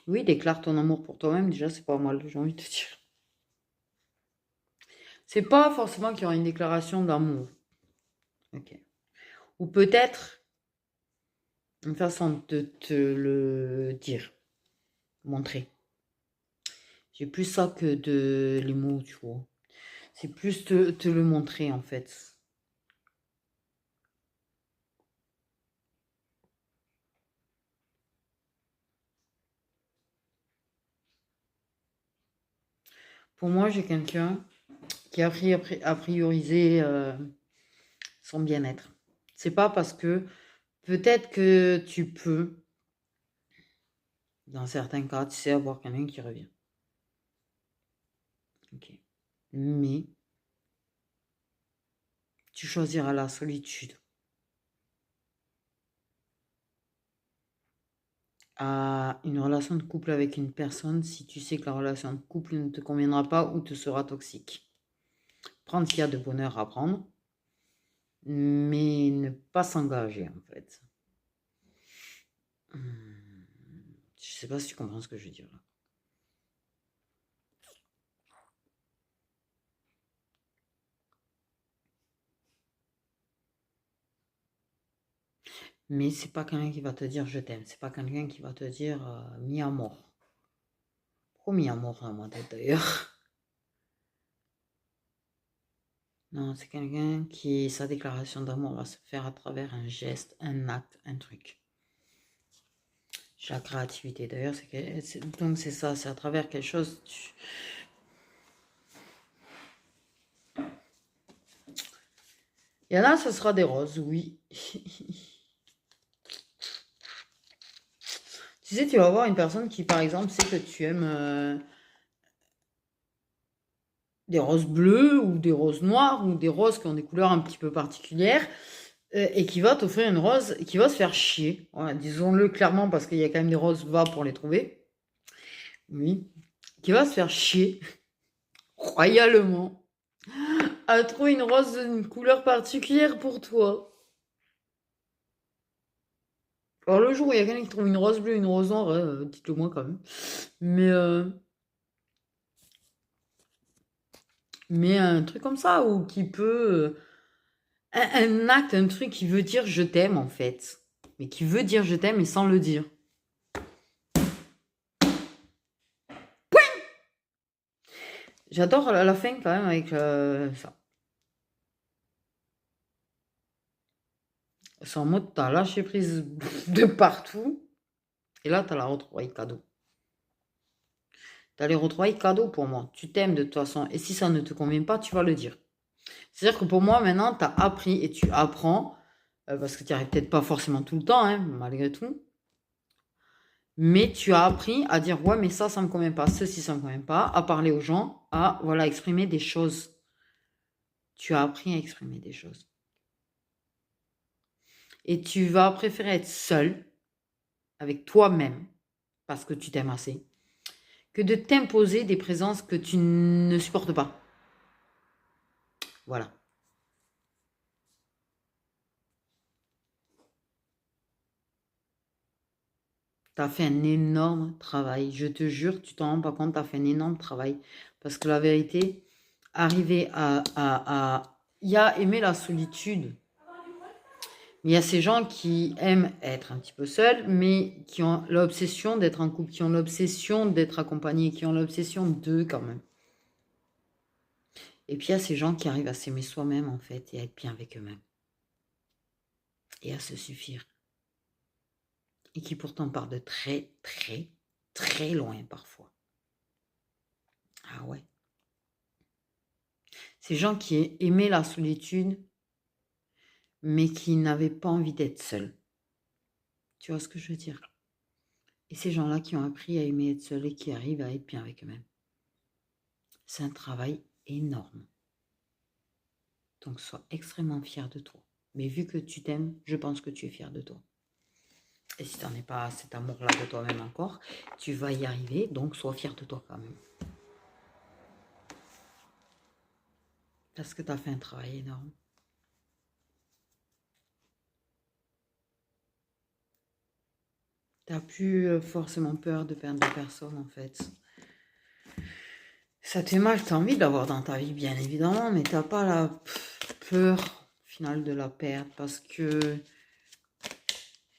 Oui, déclare ton amour pour toi-même, déjà, c'est pas mal, j'ai envie de te dire. C'est pas forcément qu'il y aura une déclaration d'amour. Ok. Ou peut-être une façon de te le dire, montrer. J'ai plus ça que de les mots, tu vois. C'est plus te le montrer, en fait. Pour moi, j'ai quelqu'un qui a appris à prioriser son bien-être. C'est pas parce que peut-être que tu peux, dans certains cas, tu sais, avoir quelqu'un qui revient. Ok. Mais tu choisiras la solitude à une relation de couple avec une personne si tu sais que la relation de couple ne te conviendra pas ou te sera toxique. Prendre ce qu'il y a de bonheur à prendre, mais ne pas s'engager en fait. Je sais pas si tu comprends ce que je veux dire là. Mais c'est pas quelqu'un qui va te dire je t'aime, c'est pas quelqu'un qui va te dire mi amour. Pourquoi mi amour dans ma tête d'ailleurs? Non, c'est quelqu'un qui, sa déclaration d'amour va se faire à travers un geste, un acte, un truc. La créativité d'ailleurs, donc c'est ça, c'est à travers quelque chose. Il y en a, ce sera des roses, oui. Tu sais, tu vas voir une personne qui, par exemple, sait que tu aimes des roses bleues ou des roses noires ou des roses qui ont des couleurs un petit peu particulières et qui va t'offrir une rose qui va se faire chier. Ouais, disons-le clairement parce qu'il y a quand même des roses va pour les trouver. Oui. Qui va se faire chier royalement à trouver une rose d'une couleur particulière pour toi. Alors le jour où il y a quelqu'un qui trouve une rose bleue, une rose noire, dites-le moi quand même. Mais un truc comme ça, ou qui peut... un acte, un truc qui veut dire je t'aime en fait. Mais qui veut dire je t'aime mais sans le dire. J'adore la fin quand même avec ça. C'est en mode, t'as lâché prise de partout. Et là, t'as la retrouvaille cadeau. T'as les retrouvailles cadeau pour moi. Tu t'aimes de toute façon. Et si ça ne te convient pas, tu vas le dire. C'est-à-dire que pour moi, maintenant, t'as appris et tu apprends. Parce que tu n'y arrives peut-être pas forcément tout le temps, hein, malgré tout. Mais tu as appris à dire, ouais, mais ça me convient pas. Ceci, ça me convient pas. À parler aux gens, à, voilà, exprimer des choses. Tu as appris à exprimer des choses. Et tu vas préférer être seul avec toi-même, parce que tu t'aimes assez, que de t'imposer des présences que tu ne supportes pas. Voilà. Tu as fait un énorme travail. Je te jure, tu t'en rends pas compte, tu as fait un énorme travail. Parce que la vérité, arriver il y a aimer la solitude. Il y a ces gens qui aiment être un petit peu seuls, mais qui ont l'obsession d'être en couple, qui ont l'obsession d'être accompagnés, qui ont l'obsession d'eux quand même. Et puis il y a ces gens qui arrivent à s'aimer soi-même en fait et à être bien avec eux-mêmes. Et à se suffire. Et qui pourtant partent de très, très, très loin parfois. Ah ouais. Ces gens qui aimaient la solitude, mais qui n'avaient pas envie d'être seuls. Tu vois ce que je veux dire? Et ces gens-là qui ont appris à aimer être seuls et qui arrivent à être bien avec eux-mêmes. C'est un travail énorme. Donc sois extrêmement fier de toi. Mais vu que tu t'aimes, je pense que tu es fier de toi. Et si tu n'en es pas cet amour-là de toi-même encore, tu vas y arriver, donc sois fier de toi quand même. Parce que tu as fait un travail énorme. Tu n'as plus forcément peur de perdre des personnes en fait. Ça te fait mal, tu as envie d'avoir dans ta vie bien évidemment, mais tu n'as pas la peur au final de la perdre parce que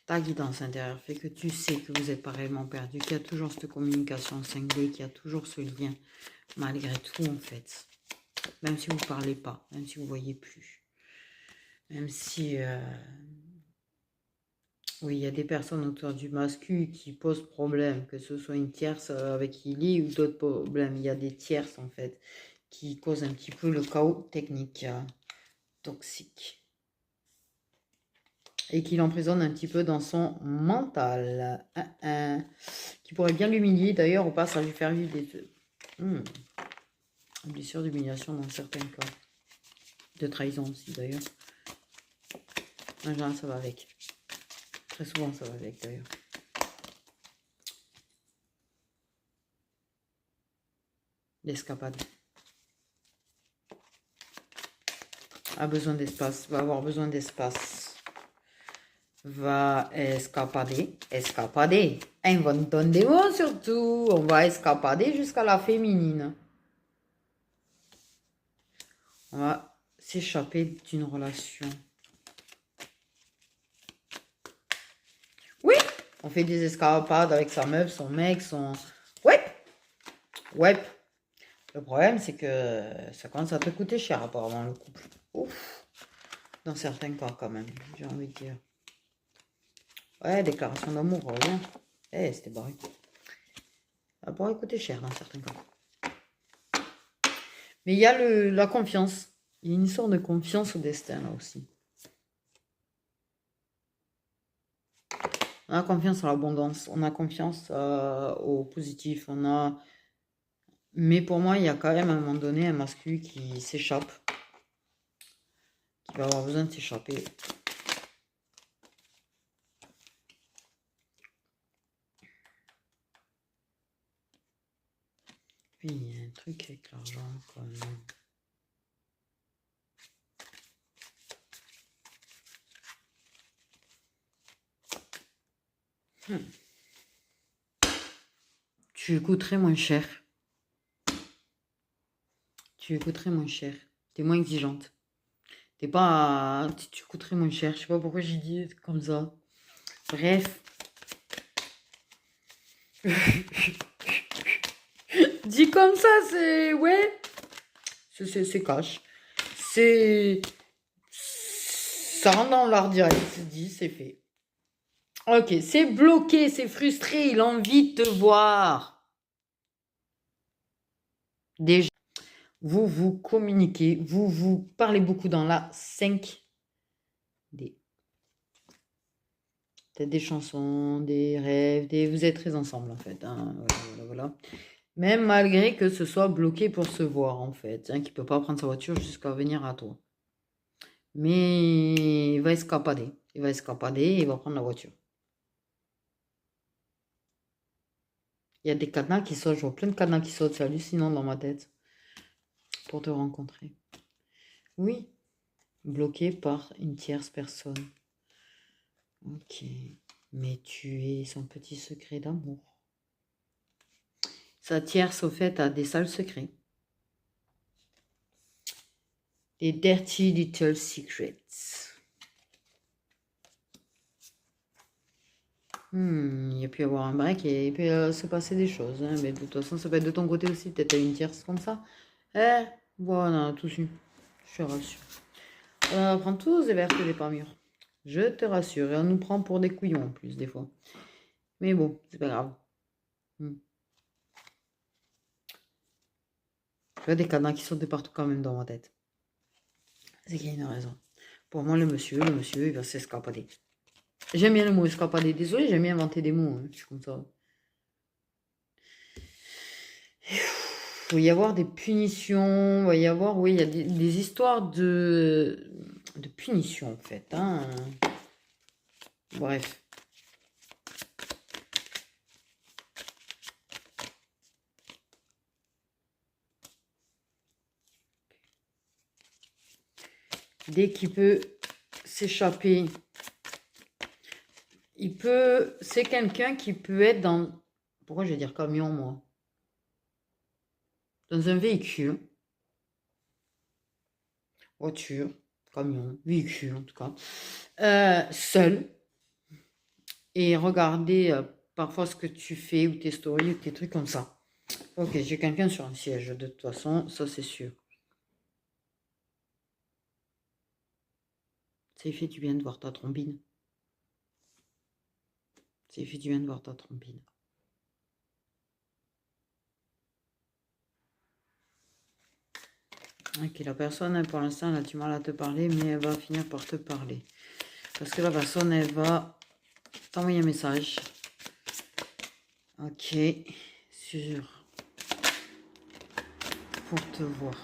ta guidance intérieure fait que tu sais que vous n'êtes pas réellement perdu, qu'il y a toujours cette communication 5D, qu'il y a toujours ce lien, malgré tout en fait. Même si vous ne parlez pas, même si vous ne voyez plus. Même si, oui, il y a des personnes autour du mascu qui posent problème, que ce soit une tierce avec qui il lit ou d'autres problèmes. Il y a des tierces en fait qui causent un petit peu le chaos technique toxique. Et qui l'emprisonne un petit peu dans son mental. Qui pourrait bien l'humilier d'ailleurs au passage lui faire vivre des blessures d'humiliation dans certains cas. De trahison aussi d'ailleurs. En général ça va avec. Très souvent ça va avec d'ailleurs. L'escapade. A besoin d'espace, va avoir besoin d'espace. Va escapader, inventons des mots surtout, on va escapader jusqu'à la féminine. On va s'échapper d'une relation. Oui, on fait des escapades avec sa meuf, son mec, son... Ouais. Le problème, c'est que ça commence à te coûter cher apparemment le couple. Ouf. Dans certains cas quand même, j'ai envie de dire. Ouais, déclaration d'amour, rien. C'était barré. Ça pourrait coûter cher dans certains cas. Mais il y a la confiance. Il y a une histoire de confiance au destin là aussi. On a confiance en l'abondance. On a confiance au positif. Mais pour moi, il y a quand même à un moment donné un masculin qui s'échappe. Qui va avoir besoin de s'échapper. Puis il y a un truc avec l'argent quand même. Tu coûterais moins cher. Tu coûterais moins cher. T'es moins exigeante. T'es pas... Tu coûterais moins cher. Je sais pas pourquoi j'ai dit comme ça. Bref. Dit comme ça, c'est... Ouais. C'est cash. C'est... Ça rentre dans l'art direct, c'est dit, c'est fait. Ok, c'est bloqué, c'est frustré, il a envie de te voir. Déjà, vous communiquez, vous parlez beaucoup dans la 5D. Peut-être des chansons, des rêves, vous êtes très ensemble en fait. Hein. Voilà. Même malgré que ce soit bloqué pour se voir en fait, hein, qu'il ne peut pas prendre sa voiture jusqu'à venir à toi. Mais il va escapader. Il et il va prendre la voiture. Il y a des cadenas qui sautent, je vois plein de cadenas qui sautent, c'est hallucinant dans ma tête. Pour te rencontrer. Oui, bloqué par une tierce personne. Ok, mais tu es son petit secret d'amour. Sa tierce, au fait, a des sales secrets. Des dirty little secrets. Il y a pu y avoir un break et il peut se passer des choses. Hein, mais de toute façon, ça peut être de ton côté aussi. Peut-être une tierce comme ça. Voilà, tout su. Je te rassure. On va prendre tous les vertes et les pas mûrs. Je te rassure. Et on nous prend pour des couillons en plus, des fois. Mais bon, c'est pas grave. Je vois des cadenas qui sautent de partout quand même dans ma tête. C'est qu'il y a une raison. Pour moi, le monsieur, il va s'escapader. J'aime bien le mot escapader. Désolé, j'aime bien inventer des mots. Hein. Je suis comme ça. Il va y avoir des punitions. Il va y avoir, oui, il y a des histoires de punitions, en fait. Hein. Bref. Dès qu'il peut s'échapper, c'est quelqu'un qui peut être dans, pourquoi je vais dire camion, moi? Dans un véhicule, voiture, camion, véhicule en tout cas, seul, et regarder parfois ce que tu fais, ou tes stories, ou tes trucs comme ça. Ok, j'ai quelqu'un sur un siège, de toute façon, ça c'est sûr. C'est fait, tu viens de voir ta trombine. C'est fait, tu viens de voir ta trombine. Ok, la personne, pour l'instant, elle a du mal à te parler, mais elle va finir par te parler. Parce que la personne, elle va t'envoyer un message. Ok, pour te voir.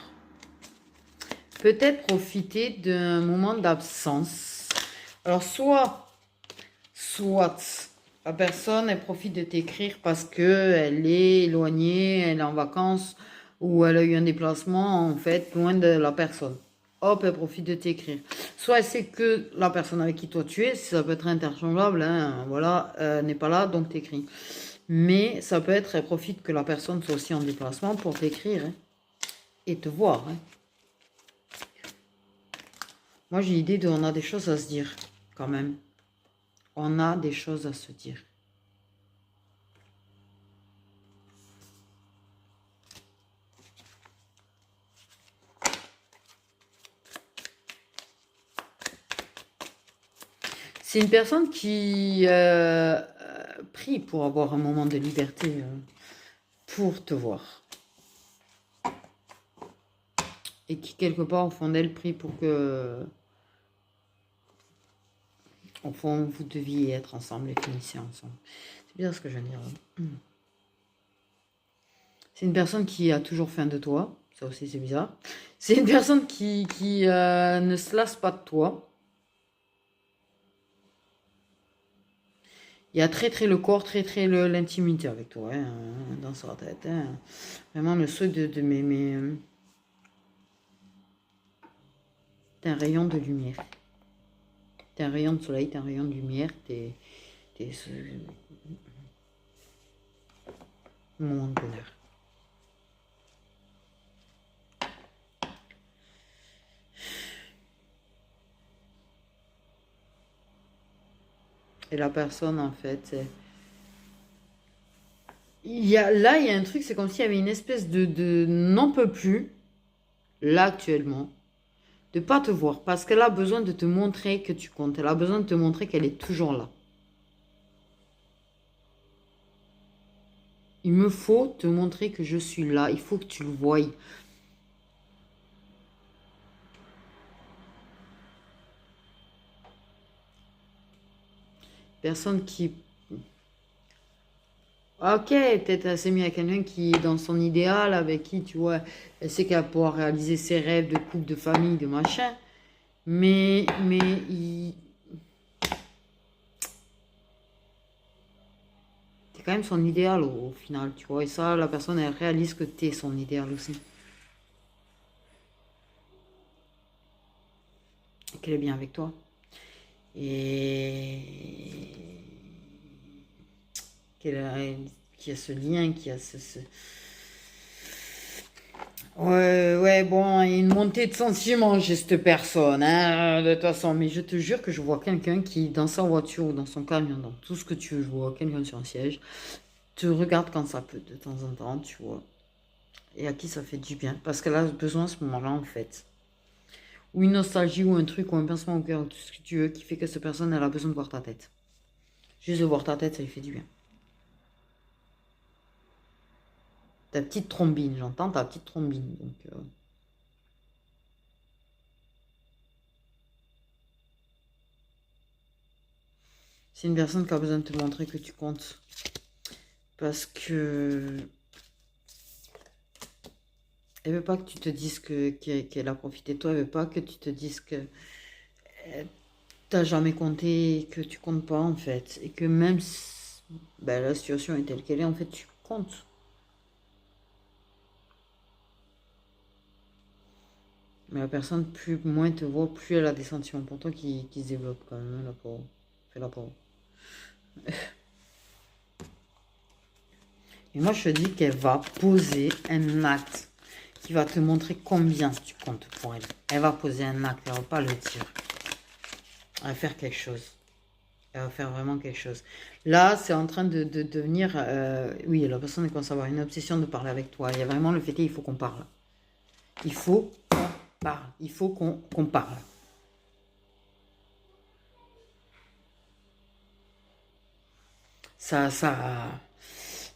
Peut-être profiter d'un moment d'absence. Alors, soit la personne, elle profite de t'écrire parce qu'elle est éloignée, elle est en vacances, ou elle a eu un déplacement, en fait, loin de la personne. Hop, elle profite de t'écrire. Soit elle sait que la personne avec qui toi tu es, ça peut être interchangeable, hein, voilà, n'est pas là, donc t'écris. Mais ça peut être, elle profite que la personne soit aussi en déplacement pour t'écrire hein, et te voir. Hein. Moi, j'ai l'idée de, on a des choses à se dire, quand même. On a des choses à se dire. C'est une personne qui prie pour avoir un moment de liberté, pour te voir. Et qui, quelque part, au fond d'elle, prie pour que... Au fond, vous deviez être ensemble et finissez ensemble. C'est bien ce que je viens de dire. Hein. C'est une personne qui a toujours faim de toi. Ça aussi, c'est bizarre. C'est une personne qui ne se lasse pas de toi. Il y a très le corps, très l'intimité avec toi, hein, dans sa tête. Hein. Vraiment le souhait de m'aimer. T'es un rayon de lumière. T'es un rayon de soleil, t'es un rayon de lumière, t'es moment de bonheur. Et la personne, en fait, il y a un truc, c'est comme s'il y avait une espèce de n'en peut plus. là actuellement, de pas te voir. Parce qu'elle a besoin de te montrer que tu comptes. Elle a besoin de te montrer qu'elle est toujours là. Il me faut te montrer que je suis là. Il faut que tu le voies. Personne qui... Ok, peut-être elle s'est mise à quelqu'un qui est dans son idéal, avec qui, tu vois, elle sait qu'elle va pouvoir réaliser ses rêves de couple, de famille, de machin. Mais t'es quand même son idéal au final, tu vois. Et ça, la personne, elle réalise que t'es son idéal aussi. Et qu'elle est bien avec toi. Et qu'il y a ce lien, qu'il y a ce... Ouais, bon, il y a une montée de sentiments chez cette personne, hein, de toute façon. Mais je te jure que je vois quelqu'un qui, dans sa voiture ou dans son camion, dans tout ce que tu veux, je vois quelqu'un sur un siège, te regarde quand ça peut, de temps en temps, tu vois. Et à qui ça fait du bien, parce qu'elle a besoin à ce moment-là, en fait. Ou une nostalgie, ou un truc, ou un pincement au cœur, ou tout ce que tu veux, qui fait que cette personne, elle a besoin de voir ta tête. Juste de voir ta tête, ça lui fait du bien. Ta petite trombine, j'entends ta petite trombine, donc... C'est une personne qui a besoin de te montrer que tu comptes. Parce que... Elle veut pas que tu te dises qu'elle a profité de toi. Elle veut pas que tu te dises que t'as jamais compté, et que tu comptes pas en fait. Et que même si ben, la situation est telle qu'elle est, en fait, tu comptes. Mais la personne, plus moins te voit, plus elle a des sentiments pour toi qui se développent quand même, la pauvre. Fais la pauvre. Et moi, je te dis qu'elle va poser un acte qui va te montrer combien tu comptes pour elle. Elle va poser un acte, elle va pas le dire. Elle va faire quelque chose. Elle va faire vraiment quelque chose. Là, c'est en train de devenir... oui, la personne commence à avoir une obsession de parler avec toi. Il y a vraiment le fait qu'il faut qu'on parle. Il faut qu'on parle. Il faut qu'on parle. Ça...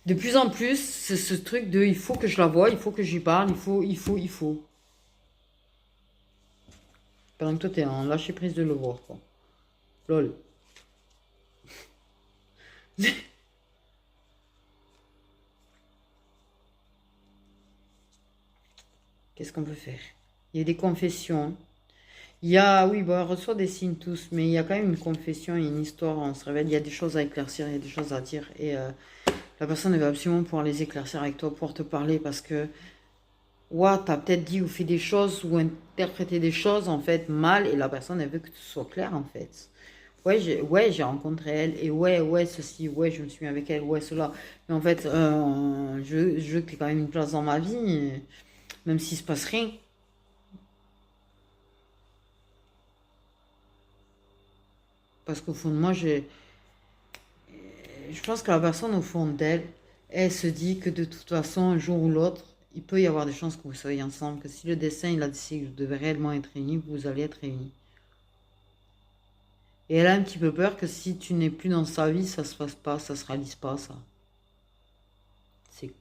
De plus en plus, c'est ce truc de il faut que je la voie, il faut que j'y parle, il faut. Pendant que toi, t'es en lâcher prise de le voir, quoi. Lol. Qu'est-ce qu'on peut faire? Il y a des confessions. Il y a, oui, bon, elle reçoit des signes tous, mais il y a quand même une confession et une histoire. On se révèle, il y a des choses à éclaircir, il y a des choses à dire. Et la personne, elle va absolument pouvoir les éclaircir avec toi, pouvoir te parler parce que, ouais, t'as peut-être dit ou fait des choses ou interprété des choses, en fait, mal. Et la personne, elle veut que tout soit clair, en fait. Ouais, j'ai rencontré elle. Et ouais, ceci, ouais, je me suis mis avec elle, ouais, cela. Mais en fait, je veux que tu aies quand même une place dans ma vie, même s'il se passe rien. Parce qu'au fond de moi, je pense que la personne, au fond d'elle, elle se dit que de toute façon, un jour ou l'autre, il peut y avoir des chances que vous soyez ensemble, que si le destin, il a décidé que vous devez réellement être réunis, vous allez être réunis. Et elle a un petit peu peur que si tu n'es plus dans sa vie, ça se fasse pas, ça se réalise pas, ça. C'est...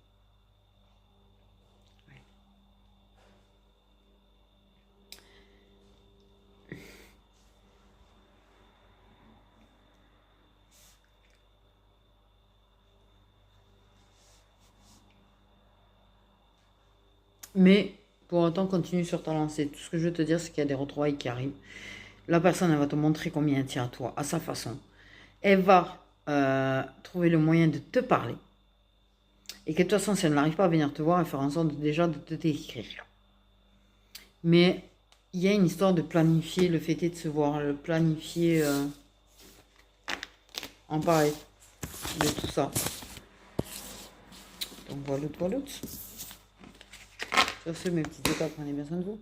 Mais, pour autant, continue sur ta lancée. Tout ce que je veux te dire, c'est qu'il y a des retrouvailles qui arrivent. La personne, elle va te montrer combien elle tient à toi, à sa façon. Elle va trouver le moyen de te parler. Et que de toute façon, si elle n'arrive pas à venir te voir, elle fera en sorte déjà de te décrire. Mais il y a une histoire de planifier, le fait est de se voir, le planifier en parler de tout ça. Donc voilà. Sur ce, mes petites étapes, prenez bien soin de vous.